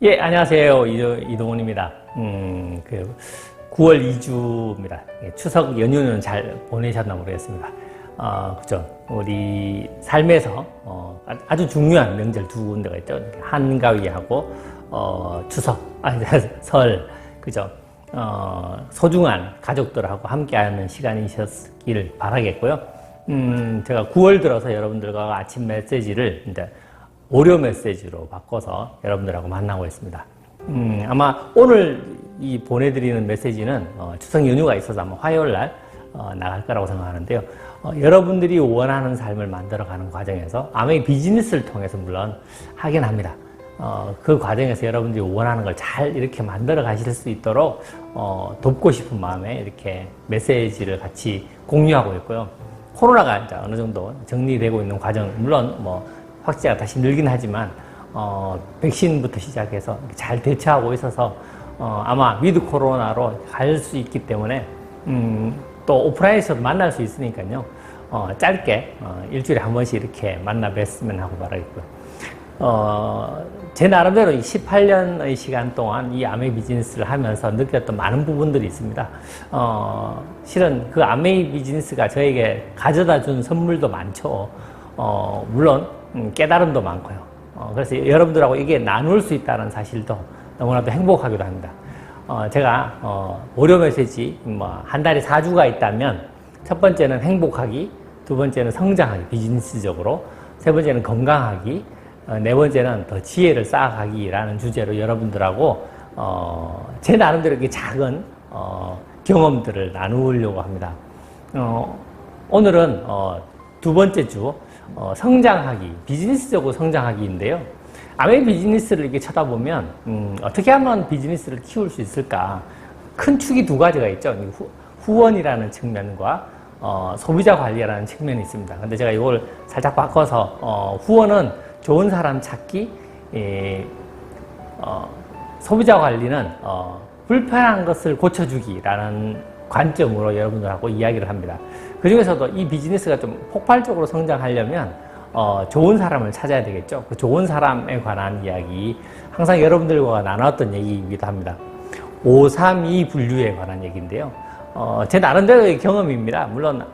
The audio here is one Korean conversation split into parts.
예, 안녕하세요. 이동훈입니다. 9월 2주입니다. 추석 연휴는 잘 보내셨나 모르겠습니다. 그죠. 우리 삶에서, 아주 중요한 명절 두 군데가 있죠. 한가위하고, 추석, 설, 그죠. 소중한 가족들하고 함께하는 시간이셨기를 바라겠고요. 제가 9월 들어서 여러분들과 아침 메시지를 이제 오려 메시지로 바꿔서 여러분들하고 만나고 있습니다. 아마 오늘 이 보내드리는 메시지는 추석 연휴가 있어서 아마 화요일 날 나갈 거라고 생각하는데요. 여러분들이 원하는 삶을 만들어가는 과정에서 아메이 비즈니스를 통해서 물론 하긴 합니다. 그 과정에서 여러분들이 원하는 걸 잘 이렇게 만들어 가실 수 있도록 돕고 싶은 마음에 이렇게 메시지를 같이 공유하고 있고요. 코로나가 이제 어느 정도 정리되고 있는 과정, 물론 확진자가 다시 늘긴 하지만 백신부터 시작해서 잘 대처하고 있어서 아마 위드 코로나로 갈 수 있기 때문에 또 오프라인에서도 만날 수 있으니까요. 짧게 일주일에 한 번씩 이렇게 만나 뵀으면 하고 바라겠고요. 제 나름대로 18년의 시간 동안 이 아메이 비즈니스를 하면서 느꼈던 많은 부분들이 있습니다. 실은 그 아메이 비즈니스가 저에게 가져다 준 선물도 많죠. 물론 깨달음도 많고요. 그래서 여러분들하고 이게 나눌 수 있다는 사실도 너무나도 행복하기도 합니다. 제가 오려 메시지 한 달에 4주가 있다면 첫 번째는 행복하기, 두 번째는 성장하기, 비즈니스적으로, 세 번째는 건강하기, 네 번째는 더 지혜를 쌓아가기라는 주제로 여러분들하고 제 나름대로 이렇게 작은 경험들을 나누려고 합니다. 오늘은 두 번째 주 성장하기, 비즈니스적으로 성장하기인데요. 아메이 비즈니스를 이렇게 쳐다보면 어떻게 하면 비즈니스를 키울 수 있을까? 큰 축이 두 가지가 있죠. 후원이라는 측면과 소비자 관리라는 측면이 있습니다. 근데 제가 이걸 살짝 바꿔서 후원은 좋은 사람 찾기, 소비자 관리는 불편한 것을 고쳐주기라는 관점으로 여러분들하고 이야기를 합니다. 그 중에서도 이 비즈니스가 좀 폭발적으로 성장하려면 좋은 사람을 찾아야 되겠죠. 그 좋은 사람에 관한 이야기, 항상 여러분들과 나눴던 얘기이기도 합니다. 532 분류에 관한 얘기인데요. 제 나름대로의 경험입니다. 물론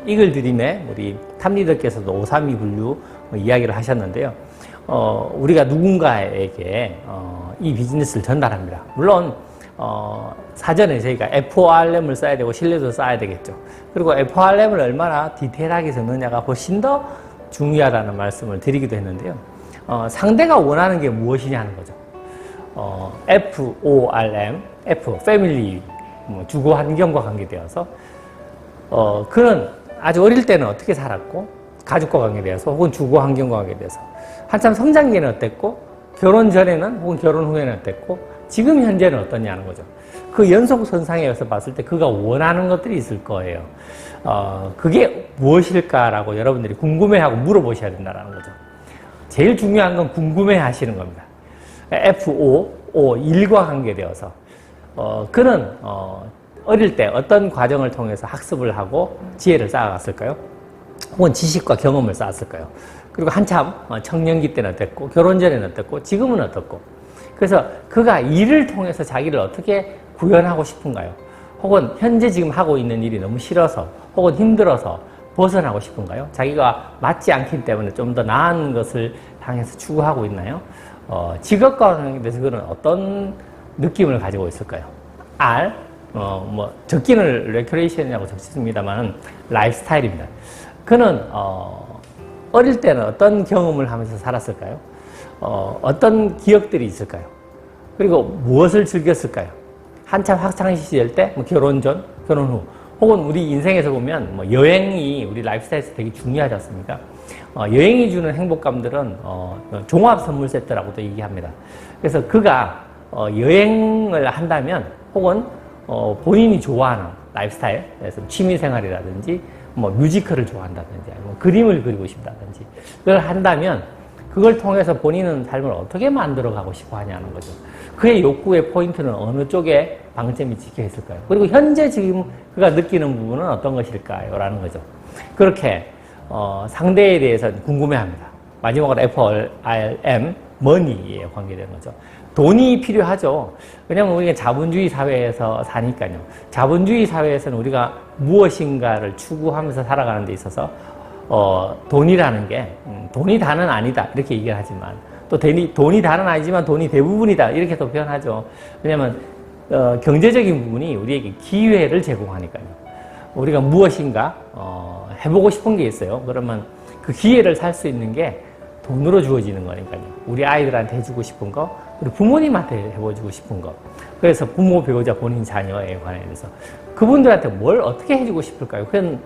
이글드림의 우리 탑리더께서도 532 분류 이야기를 하셨는데요. 우리가 누군가에게 이 비즈니스를 전달합니다. 물론 사전에 저희가 FORM을 써야 되고 신뢰도 쌓아야 되겠죠. 그리고 FORM을 얼마나 디테일하게 적느냐가 훨씬 더 중요하다는 말씀을 드리기도 했는데요. 상대가 원하는 게 무엇이냐는 거죠. FORM, F, 패밀리, 주거 환경과 관계되어서 그는 아주 어릴 때는 어떻게 살았고, 가족과 관계되어서 혹은 주거 환경과 관계되어서 한참 성장기에는 어땠고, 결혼 전에는 혹은 결혼 후에는 어땠고, 지금 현재는 어떠냐는 거죠. 그 연속선상에서 봤을 때 그가 원하는 것들이 있을 거예요. 그게 무엇일까라고 여러분들이 궁금해하고 물어보셔야 된다는 거죠. 제일 중요한 건 궁금해 하시는 겁니다. FO, 일과 관계되어서 그는 어릴 때 어떤 과정을 통해서 학습을 하고 지혜를 쌓아갔을까요? 혹은 지식과 경험을 쌓았을까요? 그리고 한참 청년기 때는 어땠고, 결혼 전에는 어땠고, 지금은 어떻고. 그래서 그가 일을 통해서 자기를 어떻게 구현하고 싶은가요? 혹은 현재 지금 하고 있는 일이 너무 싫어서 혹은 힘들어서 벗어나고 싶은가요? 자기가 맞지 않기 때문에 좀 더 나은 것을 향해서 추구하고 있나요? 직업과 관계돼서 그는 어떤 느낌을 가지고 있을까요? R, 적기는 레크레이션이라고 적습니다만 라이프스타일입니다. 그는 어릴 때는 어떤 경험을 하면서 살았을까요? 어떤 기억들이 있을까요? 그리고 무엇을 즐겼을까요? 한참 학창 시절 때, 결혼 전, 결혼 후, 혹은 우리 인생에서 보면 여행이 우리 라이프스타일에서 되게 중요하지 않습니까? 여행이 주는 행복감들은 종합 선물 세트라고도 얘기합니다. 그래서 그가 여행을 한다면, 혹은 본인이 좋아하는 라이프스타일, 그래서 취미생활이라든지 뮤지컬을 좋아한다든지, 아니면 그림을 그리고 싶다든지, 그걸 한다면 그걸 통해서 본인은 삶을 어떻게 만들어가고 싶어 하냐는 거죠. 그의 욕구의 포인트는 어느 쪽에 방점이 찍혀 있을까요? 그리고 현재 지금 그가 느끼는 부분은 어떤 것일까요? 라는 거죠. 그렇게 상대에 대해서 궁금해합니다. 마지막으로 FRM, 머니에 관계되는 거죠. 돈이 필요하죠. 왜냐하면 우리가 자본주의 사회에서 사니까요. 자본주의 사회에서는 우리가 무엇인가를 추구하면서 살아가는 데 있어서 돈이라는 게 돈이 다는 아니다 이렇게 얘기를 하지만 또 돈이 다는 아니지만 돈이 대부분이다 이렇게 또 표현하죠. 왜냐하면 경제적인 부분이 우리에게 기회를 제공하니까요. 우리가 무엇인가 해보고 싶은 게 있어요. 그러면 그 기회를 살 수 있는 게 돈으로 주어지는 거니까요. 우리 아이들한테 해주고 싶은 거, 우리 부모님한테 해보고 싶은 거. 그래서 부모, 배우자, 본인, 자녀에 관해서 그분들한테 뭘 어떻게 해주고 싶을까요? 그건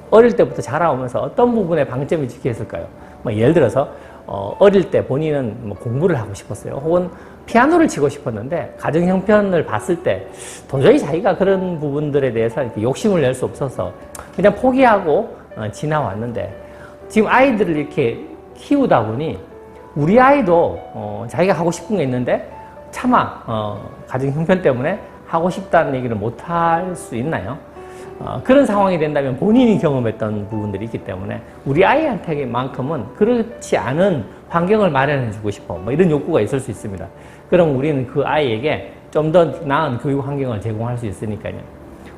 어릴 때부터 자라오면서 어떤 부분에 방점이 찍혔을까요? 뭐 예를 들어서 어릴 때 본인은 뭐 공부를 하고 싶었어요. 혹은 피아노를 치고 싶었는데 가정 형편을 봤을 때 도저히 자기가 그런 부분들에 대해서 이렇게 욕심을 낼 수 없어서 그냥 포기하고 지나왔는데 지금 아이들을 이렇게 키우다 보니 우리 아이도 자기가 하고 싶은 게 있는데 차마 가정 형편 때문에 하고 싶다는 얘기를 못 할 수 있나요? 그런 상황이 된다면 본인이 경험했던 부분들이 있기 때문에 우리 아이한테만큼은 그렇지 않은 환경을 마련해 주고 싶어 뭐 이런 욕구가 있을 수 있습니다. 그럼 우리는 그 아이에게 좀 더 나은 교육 환경을 제공할 수 있으니까요.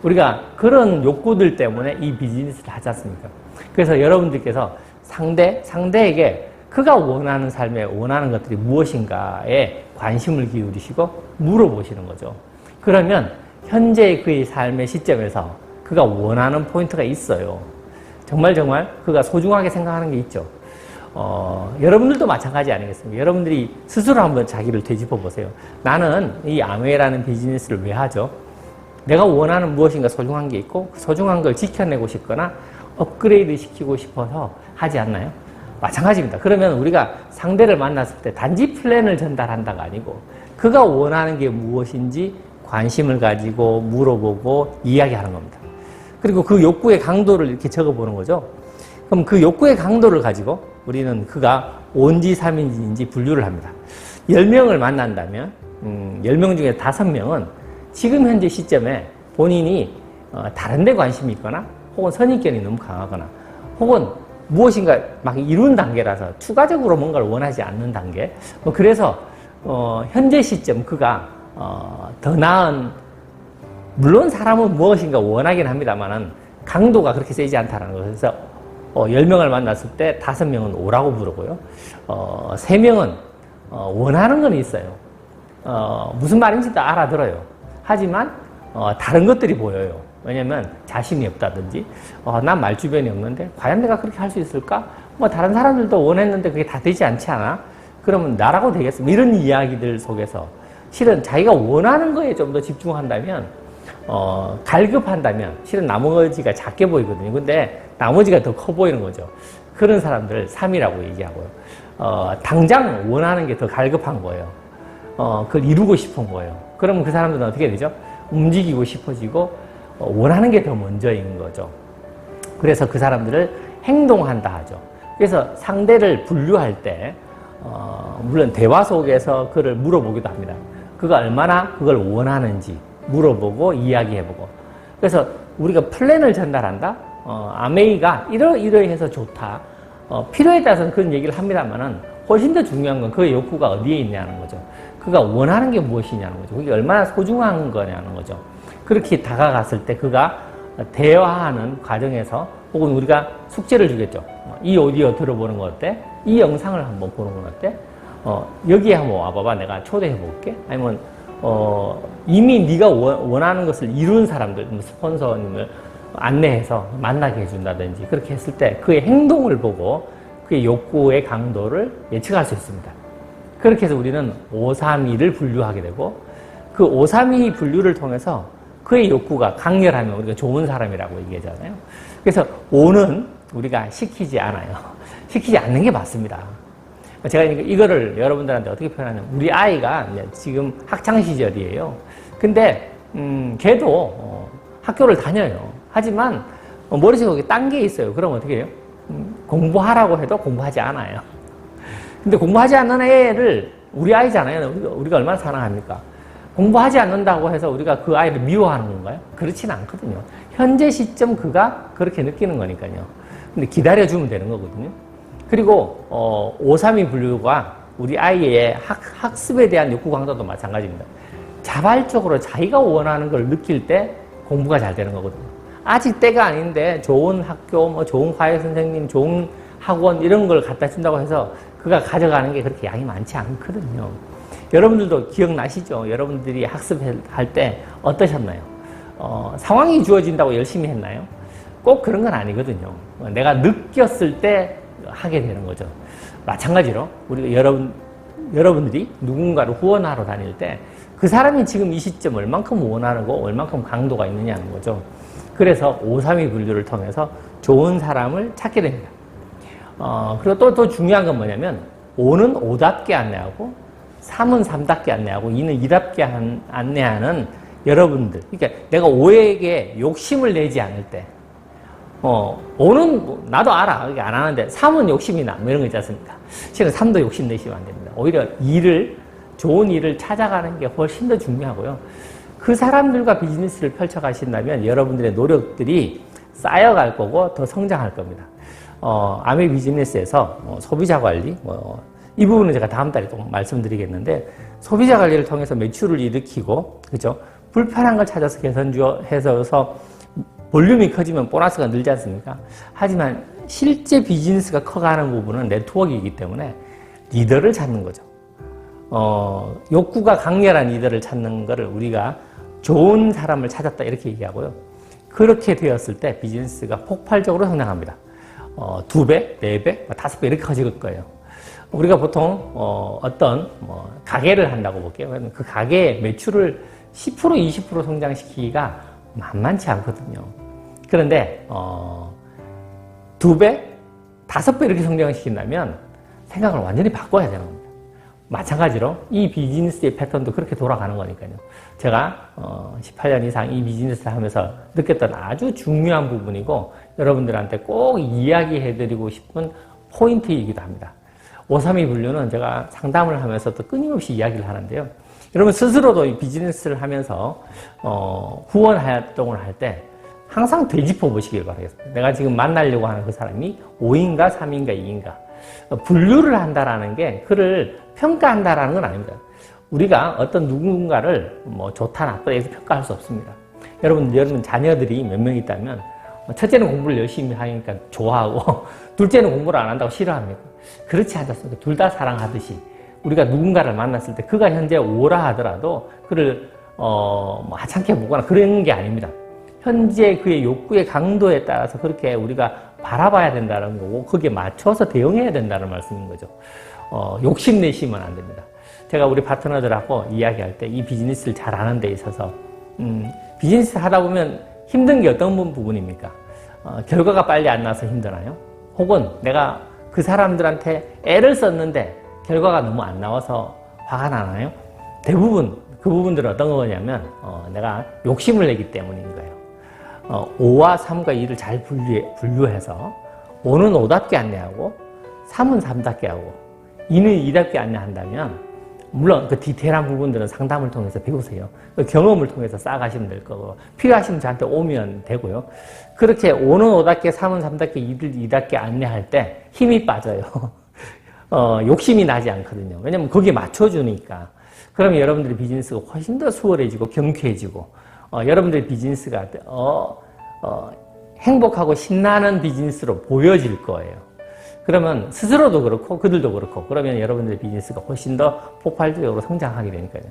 우리가 그런 욕구들 때문에 이 비즈니스를 하지 않습니까? 그래서 여러분들께서 상대에게 그가 원하는 삶에 원하는 것들이 무엇인가에 관심을 기울이시고 물어보시는 거죠. 그러면 현재 그의 삶의 시점에서 그가 원하는 포인트가 있어요. 정말 그가 소중하게 생각하는 게 있죠. 여러분들도 마찬가지 아니겠습니까? 여러분들이 스스로 한번 자기를 되짚어 보세요. 나는 이 아메이라는 비즈니스를 왜 하죠? 내가 원하는 무엇인가 소중한 게 있고 그 소중한 걸 지켜내고 싶거나 업그레이드 시키고 싶어서 하지 않나요? 마찬가지입니다. 그러면 우리가 상대를 만났을 때 단지 플랜을 전달한다가 아니고 그가 원하는 게 무엇인지 관심을 가지고 물어보고 이야기하는 겁니다. 그리고 그 욕구의 강도를 이렇게 적어보는 거죠. 그럼 그 욕구의 강도를 가지고 우리는 그가 5인지 3인지인지 분류를 합니다. 10명을 만난다면 10명 중에 5명은 지금 현재 시점에 본인이 다른 데 관심이 있거나 혹은 선입견이 너무 강하거나 혹은 무엇인가 막 이룬 단계라서 추가적으로 뭔가를 원하지 않는 단계. 그래서 현재 시점 그가 더 나은, 물론 사람은 무엇인가 원하긴 합니다만은 강도가 그렇게 세지 않다는 거예요. 그래서 10명을 만났을 때 5명은 오라고 부르고요. 3명은 원하는 건 있어요. 무슨 말인지도 알아들어요. 하지만 다른 것들이 보여요. 왜냐면 자신이 없다든지 난 말주변이 없는데 과연 내가 그렇게 할 수 있을까? 뭐 다른 사람들도 원했는데 그게 다 되지 않지 않아? 그러면 나라고 되겠습니까? 이런 이야기들 속에서 실은 자기가 원하는 거에 좀 더 집중한다면 갈급한다면 실은 나머지가 작게 보이거든요. 근데 나머지가 더 커 보이는 거죠. 그런 사람들을 3이라고 얘기하고요. 당장 원하는 게 더 갈급한 거예요. 그걸 이루고 싶은 거예요. 그러면 그 사람들은 어떻게 되죠? 움직이고 싶어지고 원하는 게 더 먼저인 거죠. 그래서 그 사람들을 행동한다 하죠. 그래서 상대를 분류할 때 물론 대화 속에서 그를 물어보기도 합니다. 그가 얼마나 그걸 원하는지 물어보고 이야기해보고. 그래서 우리가 플랜을 전달한다. 아메이가 이러이러해서 좋다. 필요에 따라서는 그런 얘기를 합니다만은 훨씬 더 중요한 건 그의 욕구가 어디에 있냐는 거죠. 그가 원하는 게 무엇이냐는 거죠. 그게 얼마나 소중한 거냐는 거죠. 그렇게 다가갔을 때 그가 대화하는 과정에서 혹은 우리가 숙제를 주겠죠. 이 오디오 들어보는 거 어때? 이 영상을 한번 보는 건 어때? 여기에 한번 와봐봐. 내가 초대해 볼게. 아니면 이미 네가 원하는 것을 이룬 사람들, 스폰서님을 안내해서 만나게 해준다든지 그렇게 했을 때 그의 행동을 보고 그의 욕구의 강도를 예측할 수 있습니다. 그렇게 해서 우리는 532를 분류하게 되고 그 532 분류를 통해서 그의 욕구가 강렬하면 우리가 좋은 사람이라고 얘기하잖아요. 그래서 5는 우리가 시키지 않아요. 시키지 않는 게 맞습니다. 제가 이거를 여러분들한테 어떻게 표현하냐면 우리 아이가 지금 학창시절이에요. 근데 걔도 학교를 다녀요. 하지만 머릿속에 딴 게 있어요. 그럼 어떻게 해요? 공부하라고 해도 공부하지 않아요. 근데 공부하지 않는 애를 우리 아이잖아요. 우리가 얼마나 사랑합니까? 공부하지 않는다고 해서 우리가 그 아이를 미워하는 건가요? 그렇지는 않거든요. 현재 시점 그가 그렇게 느끼는 거니까요. 근데 기다려주면 되는 거거든요. 그리고 532 분류가 우리 아이의 학습에 대한 욕구 강도도 마찬가지입니다. 자발적으로 자기가 원하는 걸 느낄 때 공부가 잘 되는 거거든요. 아직 때가 아닌데 좋은 학교, 뭐 좋은 과외 선생님, 좋은 학원 이런 걸 갖다 준다고 해서 그가 가져가는 게 그렇게 양이 많지 않거든요. 여러분들도 기억나시죠? 여러분들이 학습할 때 어떠셨나요? 상황이 주어진다고 열심히 했나요? 꼭 그런 건 아니거든요. 내가 느꼈을 때 하게 되는 거죠. 마찬가지로 우리가 여러분들이 누군가를 후원하러 다닐 때 그 사람이 지금 이 시점 얼만큼 원하고 얼만큼 강도가 있느냐는 거죠. 그래서 532 분류를 통해서 좋은 사람을 찾게 됩니다. 그리고 또 중요한 건 뭐냐면 5는 5답게 안내하고 3은 3답게 안내하고 2는 2답게 안내하는 여러분들. 그러니까 내가 5에게 욕심을 내지 않을 때 5는 나도 알아. 안 하는데 3은 욕심이 나. 뭐 이런 거 있지 않습니까? 실은 3도 욕심 내시면 안 됩니다. 오히려 좋은 일을 찾아가는 게 훨씬 더 중요하고요. 그 사람들과 비즈니스를 펼쳐가신다면 여러분들의 노력들이 쌓여갈 거고 더 성장할 겁니다. 아메 비즈니스에서 소비자 관리, 이 부분은 제가 다음 달에 또 말씀드리겠는데, 소비자 관리를 통해서 매출을 일으키고, 그죠? 불편한 걸 찾아서 개선해서 볼륨이 커지면 보너스가 늘지 않습니까? 하지만 실제 비즈니스가 커가는 부분은 네트워크이기 때문에 리더를 찾는 거죠. 욕구가 강렬한 리더를 찾는 거를 우리가 좋은 사람을 찾았다 이렇게 얘기하고요. 그렇게 되었을 때 비즈니스가 폭발적으로 성장합니다. 2배, 4배, 5배 이렇게 커질 거예요. 우리가 보통 어떤 가게를 한다고 볼게요. 그 가게의 매출을 10%, 20% 성장시키기가 만만치 않거든요. 그런데 2배, 5배 이렇게 성장시킨다면 생각을 완전히 바꿔야 되는 겁니다. 마찬가지로 이 비즈니스의 패턴도 그렇게 돌아가는 거니까요. 제가 18년 이상 이 비즈니스를 하면서 느꼈던 아주 중요한 부분이고 여러분들한테 꼭 이야기해드리고 싶은 포인트이기도 합니다. 532 분류는 제가 상담을 하면서도 끊임없이 이야기를 하는데요. 여러분 스스로도 이 비즈니스를 하면서 후원 활동을 할 때 항상 되짚어 보시길 바라겠습니다. 내가 지금 만나려고 하는 그 사람이 5인가 3인가 2인가 분류를 한다라는 게 그를 평가한다라는 건 아닙니다. 우리가 어떤 누군가를 좋다 나쁘다 해서 평가할 수 없습니다. 여러분 자녀들이 몇 명 있다면 첫째는 공부를 열심히 하니까 좋아하고 둘째는 공부를 안 한다고 싫어합니다. 그렇지 않습니까? 둘 다 사랑하듯이 우리가 누군가를 만났을 때 그가 현재 5라 하더라도 그를 하찮게 보거나 그런 게 아닙니다. 현재 그의 욕구의 강도에 따라서 그렇게 우리가 바라봐야 된다는 거고 거기에 맞춰서 대응해야 된다는 말씀인 거죠. 욕심 내시면 안 됩니다. 제가 우리 파트너들하고 이야기할 때 이 비즈니스를 잘하는 데 있어서 비즈니스 하다 보면 힘든 게 어떤 부분입니까? 결과가 빨리 안 나서 힘드나요? 혹은 내가 그 사람들한테 애를 썼는데 결과가 너무 안 나와서 화가 나나요? 대부분 그 부분들은 어떤 거냐면 내가 욕심을 내기 때문인 거예요. 5와 3과 2를 잘 분류해서 5는 5답게 안내하고 3은 3답게 하고 2는 2답게 안내한다면 물론 그 디테일한 부분들은 상담을 통해서 배우세요. 경험을 통해서 쌓아가시면 될 거고 필요하시면 저한테 오면 되고요. 그렇게 5는 5답게 3은 3답게 2를 2답게 안내할 때 힘이 빠져요. 욕심이 나지 않거든요. 왜냐면 거기에 맞춰주니까. 그러면 여러분들의 비즈니스가 훨씬 더 수월해지고 경쾌해지고 여러분들의 비즈니스가 행복하고 신나는 비즈니스로 보여질 거예요. 그러면 스스로도 그렇고 그들도 그렇고 그러면 여러분들의 비즈니스가 훨씬 더 폭발적으로 성장하게 되니까요.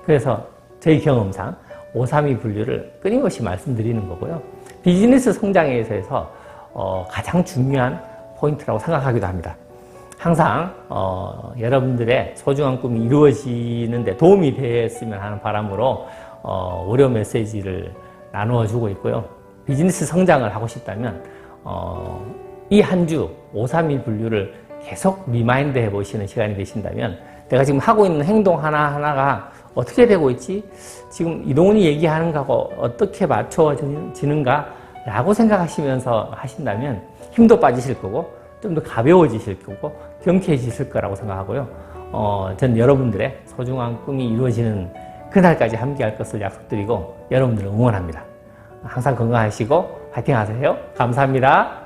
그래서 저희 경험상 532 분류를 끊임없이 말씀드리는 거고요. 비즈니스 성장에 있어서 가장 중요한 포인트라고 생각하기도 합니다. 항상 여러분들의 소중한 꿈이 이루어지는데 도움이 되었으면 하는 바람으로 월요 메시지를 나누어 주고 있고요. 비즈니스 성장을 하고 싶다면 이 한 주 531 분류를 계속 리마인드 해보시는 시간이 되신다면 내가 지금 하고 있는 행동 하나하나가 어떻게 되고 있지? 지금 이동훈이 얘기하는 거하고 어떻게 맞춰지는가? 라고 생각하시면서 하신다면 힘도 빠지실 거고 좀 더 가벼워지실 거고 경쾌해지실 거라고 생각하고요. 전 여러분들의 소중한 꿈이 이루어지는 그날까지 함께할 것을 약속드리고 여러분들을 응원합니다. 항상 건강하시고 파이팅 하세요. 감사합니다.